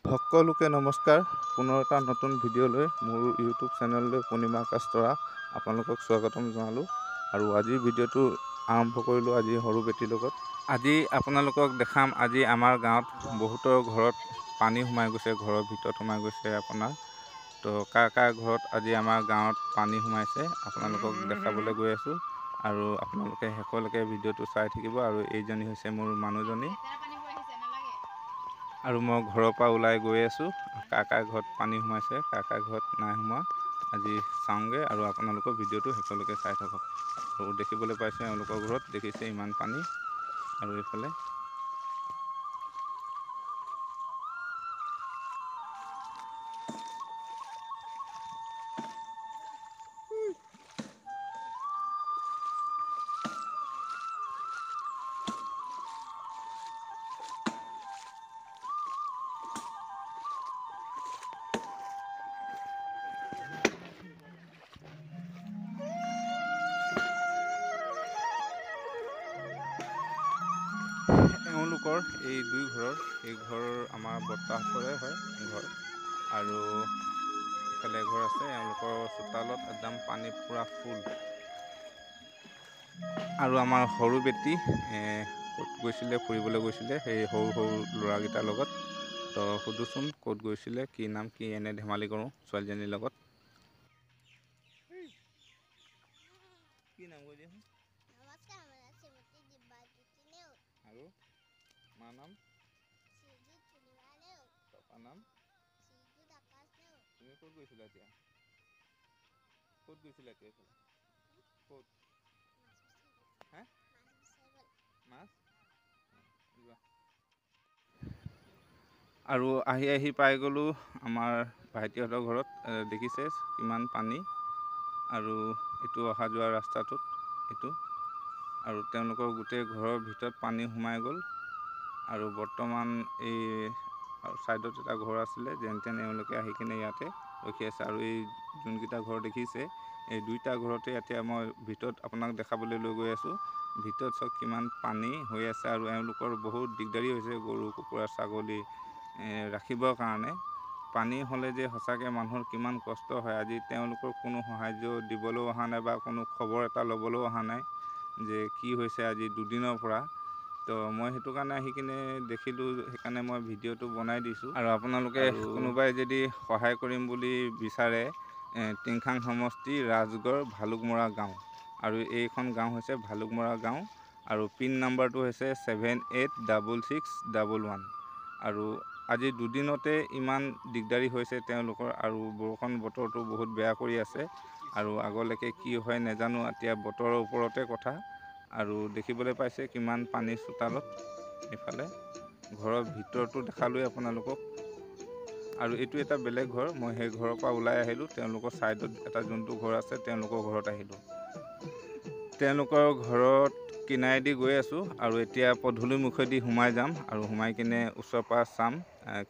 সকলোকে নমস্কাৰ। পুনৰ এটা নতুন ভিডিঅ'লৈ মোৰ ইউটিউব চেনেললৈ পূৰ্ণিমা আকাশ তৰা আপোনালোকক স্বাগতম জনালোঁ। আৰু আজিৰ ভিডিঅ'টো আৰম্ভ কৰিলোঁ আজি সৰু বেটীৰ লগত। আজি আপোনালোকক দেখাম আজি আমাৰ গাঁৱত বহুতৰ ঘৰত পানী সোমাই গৈছে, ঘৰৰ ভিতৰত সোমাই গৈছে আপোনাৰ। তো কাৰ কাৰ ঘৰত আজি আমাৰ গাঁৱত পানী সোমাইছে আপোনালোকক দেখাবলৈ গৈ আছোঁ। আৰু আপোনালোকে শেষলৈকে ভিডিঅ'টো চাই থাকিব। আৰু এইজনী হৈছে মোৰ মানুহজনী। আৰু মই ঘৰৰ পৰা ওলাই গৈ আছোঁ, কাৰ কাৰ ঘৰত পানী সোমাইছে কাৰ কাৰ ঘৰত নাই সোমোৱা আজি চাওঁগৈ। আৰু আপোনালোকৰ ভিডিঅ'টো শেষলৈকে চাই থাকক। আৰু দেখিবলৈ পাইছে এওঁলোকৰ ঘৰত দেখিছে ইমান পানী। আৰু এইফালে এওঁলোকৰ এই দুই ঘৰৰ, এই ঘৰ আমাৰ বৰ্তাহঁতৰে হয় ঘৰ। আৰু ইফালে এঘৰ আছে, এওঁলোকৰ চোতালত একদম পানী পূৰা ফুল। আৰু আমাৰ সৰু বেটী ক'ত গৈছিলে, ফুৰিবলৈ গৈছিলে সেই সৰু সৰু ল'ৰাকেইটাৰ লগত। তো সুধোচোন ক'ত গৈছিলে, কি নাম, কি এনে ধেমালি কৰোঁ ছোৱালীজনীৰ লগত। কি নাম কৈ দিয়াচোন। নমস্কাৰ, মোৰ নাম শ্ৰীমতী দিব্যাজ্যোতি নেওগ। আৰু মাৰ নাম শ্ৰীযুত পূৰ্ণিমা নেওগ। পাপাৰ নাম শ্ৰীযুত আকাশ নেওগ। তুমি ক'ত গৈছিলা এতিয়া? ক'ত গৈছিলা এতিয়া এইফালে? ক'ত? হে? মাছ? যোৱা। আৰু আহি আহি পাই গ'লোঁ আমাৰ ভাইটিহঁতৰ ঘৰত। দেখিছে কিমান পানী। আৰু এইটো অহা যোৱা ৰাস্তাটোত এইটো। আৰু তেওঁলোকৰ গোটেই ঘৰৰ ভিতৰত পানী সোমাই গ'ল। আৰু বৰ্তমান এই আৰু ছাইডত এটা ঘৰ আছিলে, যেন তেন এওঁলোকে আহি কিনে ইয়াতে ৰখি আছে। আৰু এই যোনকেইটা ঘৰ দেখিছে, এই দুইটা ঘৰতে এতিয়া মই ভিতৰত আপোনাক দেখাবলৈ লৈ গৈ আছোঁ। ভিতৰত চাওক কিমান পানী হৈ আছে। আৰু এওঁলোকৰ বহুত দিগদাৰী হৈছে গৰু, কুকুৰা, ছাগলী ৰাখিবৰ কাৰণে। পানী হ'লে যে সঁচাকৈ মানুহৰ কিমান কষ্ট হয়। আজি তেওঁলোকৰ কোনো সাহাৰ্য দিবলৈও অহা নাই বা কোনো খবৰ এটা ল'বলৈও অহা নাই যে কি হৈছে আজি দুদিনৰ পৰা। তো মই সেইটো কাৰণে আহি কিনে দেখিলোঁ, সেইকাৰণে মই ভিডিঅ'টো বনাই দিছোঁ। আৰু আপোনালোকে কোনোবাই যদি সহায় কৰিম বুলি বিচাৰে, টিংখাং সমষ্টি ৰাজগড় ভালুকমৰা গাঁও। আৰু এইখন গাঁও হৈছে ভালুকমৰা গাঁও। আৰু পিন নাম্বাৰটো হৈছে 786611। আৰু আজি দুদিনতে ইমান দিগদাৰী হৈছে তেওঁলোকৰ। আৰু বৰষুণ বতৰটো বহুত বেয়া কৰি আছে। আৰু আগলৈকে কি হয় নাজানো, এতিয়া বতৰৰ ওপৰতে কথা। আৰু দেখিবলৈ পাইছে কিমান পানী চোতালত। এইফালে ঘৰৰ ভিতৰতো দেখালোৱে আপোনালোকক। আৰু এইটো এটা বেলেগ ঘৰ, মই সেই ঘৰৰ পৰা ওলাই আহিলোঁ। তেওঁলোকৰ ছাইডত এটা যোনটো ঘৰ আছে তেওঁলোকৰ ঘৰত আহিলোঁ। তেওঁলোকৰ ঘৰত কিনাৰেদি গৈ আছোঁ। আৰু এতিয়া পদূলি মুখেদি সোমাই যাম। আৰু সোমাই কিনে ওচৰৰ পৰা চাম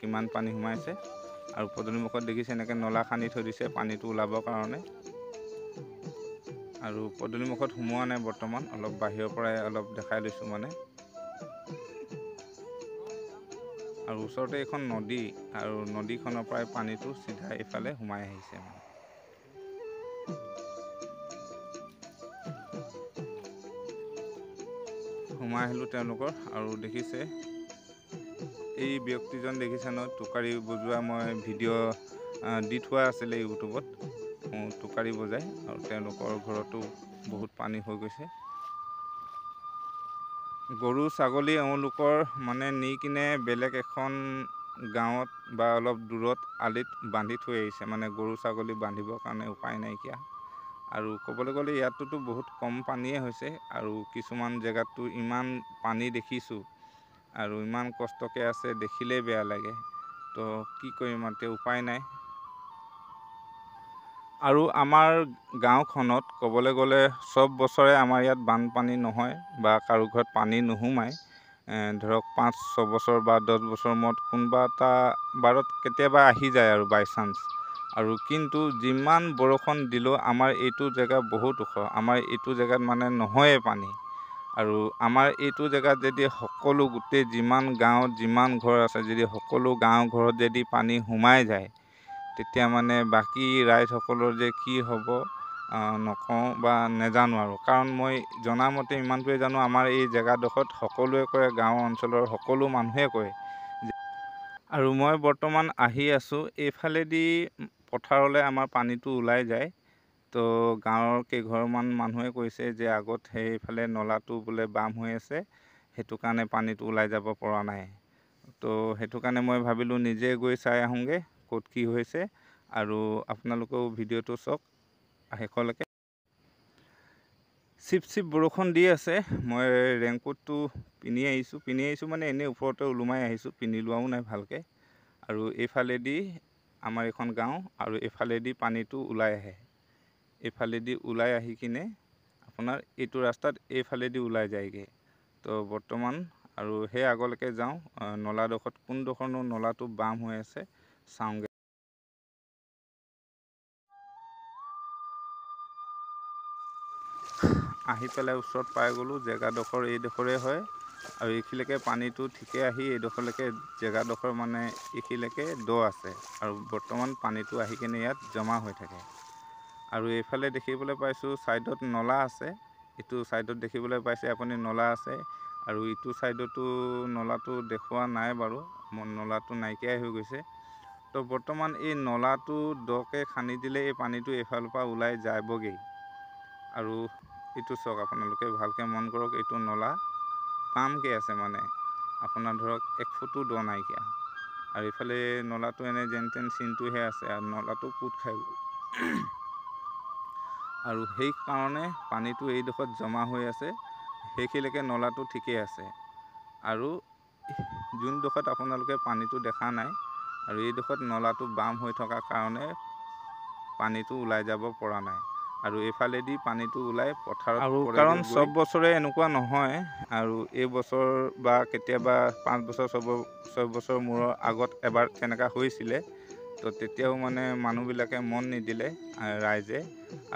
কিমান পানী সোমাইছে। আৰু পদূলি মুখত দেখিছে এনেকৈ নলা খান্দি থৈ দিছে পানীটো ওলাবৰ কাৰণে। আৰু পদূলি মুখত সোমোৱা নাই বৰ্তমান, অলপ বাহিৰৰ পৰাই অলপ দেখাই লৈছোঁ মানে। আৰু ওচৰতে এখন নদী, আৰু নদীখনৰ পৰাই পানীটো চিধা এইফালে সোমাই আহিছে মানে। সোমাই আহিলোঁ তেওঁলোকৰ। আৰু দেখিছে এই ব্যক্তিজন দেখিছে ন, টোকাৰি বজোৱা মই ভিডিঅ' দি থোৱা আছিলে ইউটিউবত। টোকাৰি বজায়। আৰু তেওঁলোকৰ ঘৰতো বহুত পানী হৈ গৈছে। গৰু ছাগলী এওঁলোকৰ মানে নি কিনে বেলেগ এখন গাঁৱত বা অলপ দূৰত আলিত বান্ধি থৈ আহিছে, মানে গৰু ছাগলী বান্ধিবৰ কাৰণে উপায় নাইকিয়া। আৰু ক'বলৈ গ'লে ইয়াতোতো বহুত কম পানীয়ে হৈছে। আৰু কিছুমান জেগাততো ইমান পানী দেখিছোঁ। আৰু ইমান কষ্টকৈ আছে, দেখিলেই বেয়া লাগে। তো কি কৰিম এতিয়া, উপায় নাই। আৰু আমাৰ গাঁওখনত ক'বলৈ গ'লে চব বছৰে আমাৰ ইয়াত বানপানী নহয় বা কাৰো ঘৰত পানী নোসোমায়। ধৰক 5-6 বছৰ বা 10 বছৰ মূৰত কোনোবা এটা বাৰত কেতিয়াবা আহি যায় আৰু বাই চান্স। আৰু কিন্তু যিমান বৰষুণ দিলেও আমাৰ এইটো জেগা বহুত ওখ। আমাৰ এইটো জেগাত মানে নহয়েই পানী। আৰু আমাৰ এইটো জেগাত যদি সকলো গোটেই যিমান গাঁৱত যিমান ঘৰ আছে যদি সকলো গাঁও ঘৰত যদি পানী সোমাই যায় তেতিয়া মানে বাকী ৰাইজসকলৰ যে কি হ'ব নকওঁ বা নেজানো আৰু। কাৰণ মই জনামতে ইমানটোৱে জানো, আমাৰ এই জেগাডোখৰত সকলোৱে কয়, গাঁও অঞ্চলৰ সকলো মানুহে কয়। আৰু মই বৰ্তমান আহি আছোঁ এইফালেদি পথাৰলৈ আমাৰ পানীটো ওলাই যায়। তো গাঁৱৰ কেইঘৰমান মানুহে কৈছে যে আগত সেইফালে নলাটো বোলে বাম হৈ আছে, সেইটো কাৰণে পানীটো ওলাই যাব পৰা নাই। তো সেইটো কাৰণে মই ভাবিলোঁ নিজে গৈ চাই আহোঁগৈ ক'ত কি হৈছে। আৰু আপোনালোকেও ভিডিঅ'টো চাওক শেষলৈকে। চিপ চিপ বৰষুণ দি আছে। মই ৰেইনকোটটো পিন্ধি আহিছোঁ মানে এনেই ওপৰতে ওলোমাই আহিছোঁ, পিন্ধি লোৱাও নাই ভালকৈ। আৰু এইফালেদি আমাৰ এইখন গাঁও আৰু এইফালেদি পানীটো ওলাই আহে। এইফালেদি ওলাই আহি কিনে আপোনাৰ এইটো ৰাস্তাত এইফালেদি ওলাই যায়গৈ। তো বৰ্তমান আৰু সেই আগলৈকে যাওঁ, নলাডোখৰত কোনডোখৰনো নলাটো বাম হৈ আছে চাওঁগৈ। আহি পেলাই ওচৰত পাই গ'লোঁ। জেগাডোখৰ এইডোখৰে হয় আৰু এইখিলৈকে পানীটো ঠিকে আহি এইডোখৰলৈকে জেগাডোখৰ মানে এইখিলৈকে দ আছে আৰু বৰ্তমান পানীটো আহি কিনে ইয়াত জমা হৈ থাকে। আৰু এইফালে দেখিবলৈ পাইছোঁ ছাইডত নলা আছে। ইটো ছাইডত দেখিবলৈ পাইছে আপুনি নলা আছে, আৰু ইটো ছাইডতো নলাটো দেখুওৱা নাই বাৰু, নলাটো নাইকিয়াই হৈ গৈছে। তো বৰ্তমান এই নলাটো দকৈ খান্দি দিলে এই পানীটো এইফালৰ পৰা ওলাই যাবগৈ। আৰু এইটো চাওক, আপোনালোকে ভালকৈ মন কৰক, এইটো নলা বামকৈ আছে, মানে আপোনাৰ ধৰক 1 ফুটো দ নাইকিয়া। আৰু এইফালে নলাটো এনে যেন তেন চিনটোহে আছে আৰু নলাটো পোত খাই গ'ল। আৰু সেইকাৰণে পানীটো এইডোখৰত জমা হৈ আছে, সেইখিলৈকে নলাটো ঠিকেই আছে। আৰু যোনডোখৰত আপোনালোকে পানীটো দেখা নাই, আৰু এইডোখৰত নলাটো বাম হৈ থকাৰ কাৰণে পানীটো ওলাই যাব পৰা নাই। আৰু এইফালেদি পানীটো ওলাই পথাৰত আৰু কাৰণ চব বছৰে এনেকুৱা নহয়, আৰু এই বছৰ বা কেতিয়াবা 5 বছৰ 6 বছৰ মূৰৰ আগত এবাৰ তেনেকুৱা হৈছিলে। তো তেতিয়াও মানে মানুহবিলাকে মন নিদিলে ৰাইজে।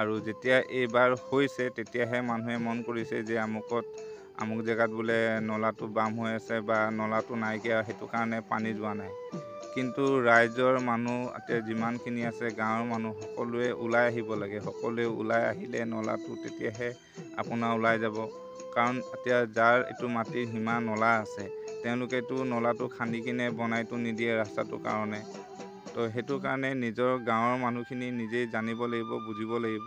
আৰু যেতিয়া এইবাৰ হৈছে তেতিয়াহে মানুহে মন কৰিছে যে আমুক জেগাত বোলে নলাটো বাম হৈ আছে বা নলাটো নাইকিয়া, সেইটো কাৰণে পানী যোৱা নাই। কিন্তু ৰাইজৰ মানুহ এতিয়া যিমানখিনি আছে, গাঁৱৰ মানুহ সকলোৱে ওলাই আহিব লাগে। সকলোৱে ওলাই আহিলে নলাটো তেতিয়াহে আপোনাৰ ওলাই যাব। কাৰণ এতিয়া যাৰ এইটো মাটিৰ সীমা নলা আছে, তেওঁলোকেতো নলাটো খান্দি কিনে বনাইতো নিদিয়ে ৰাস্তাটোৰ কাৰণে। তো সেইটো কাৰণে নিজৰ গাঁৱৰ মানুহখিনি নিজেই জানিব লাগিব, বুজিব লাগিব।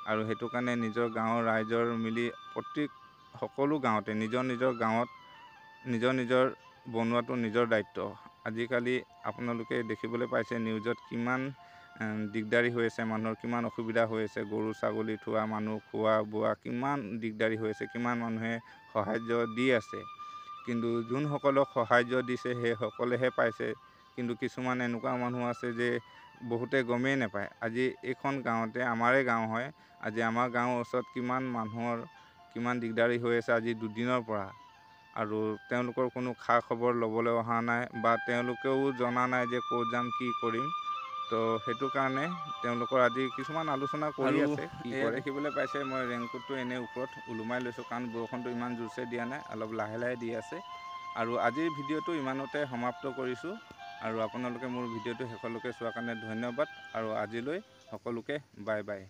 আৰু সেইটো কাৰণে নিজৰ গাঁৱৰ ৰাইজৰ মিলি সকলো গাঁৱতে নিজৰ গাঁৱত নিজৰ বনোৱাটো নিজৰ দায়িত্ব। আজিকালি আপোনালোকে দেখিবলৈ পাইছে নিউজত কিমান দিগদাৰী হৈ আছে, মানুহৰ কিমান অসুবিধা হৈ আছে, গৰু ছাগলী থোৱা, মানুহ খোৱা বোৱা কিমান দিগদাৰী হৈ আছে, কিমান মানুহে সাহাৰ্য দি আছে। কিন্তু যোনসকলক সাহাৰ্য দিছে সেইসকলেহে পাইছে। কিন্তু কিছুমান এনেকুৱা মানুহ আছে যে বহুতে গমেই নাপায়। আজি এইখন গাঁৱতে, আমাৰে গাঁও হয়, আজি আমাৰ গাঁৱৰ ওচৰত কিমান মানুহৰ কিমান দিগদাৰী হৈ আছে আজি 2 দিনৰ পৰা। আৰু তেওঁলোকৰ কোনো খা খবৰ ল'বলৈ অহা নাই, বা তেওঁলোকেও জনা নাই যে ক'ত যাম, কি কৰিম। তো সেইটো কাৰণে তেওঁলোকৰ আজি কিছুমান আলোচনা কৰি আছে। এয়া দেখিবলৈ পাইছে মই ৰেইনকোটটো এনেই ওপৰত ওলোমাই লৈছোঁ, কাৰণ বৰষুণটো ইমান জোৰছে দিয়া নাই, অলপ লাহে লাহে দি আছে। আৰু আজিৰ ভিডিঅ'টো ইমানতে সমাপ্ত কৰিছোঁ। আৰু আপোনালোকে মোৰ ভিডিঅ'টো শেষলৈকে চোৱাৰ কাৰণে ধন্যবাদ। আৰু আজিলৈ সকলোকে বাই বাই।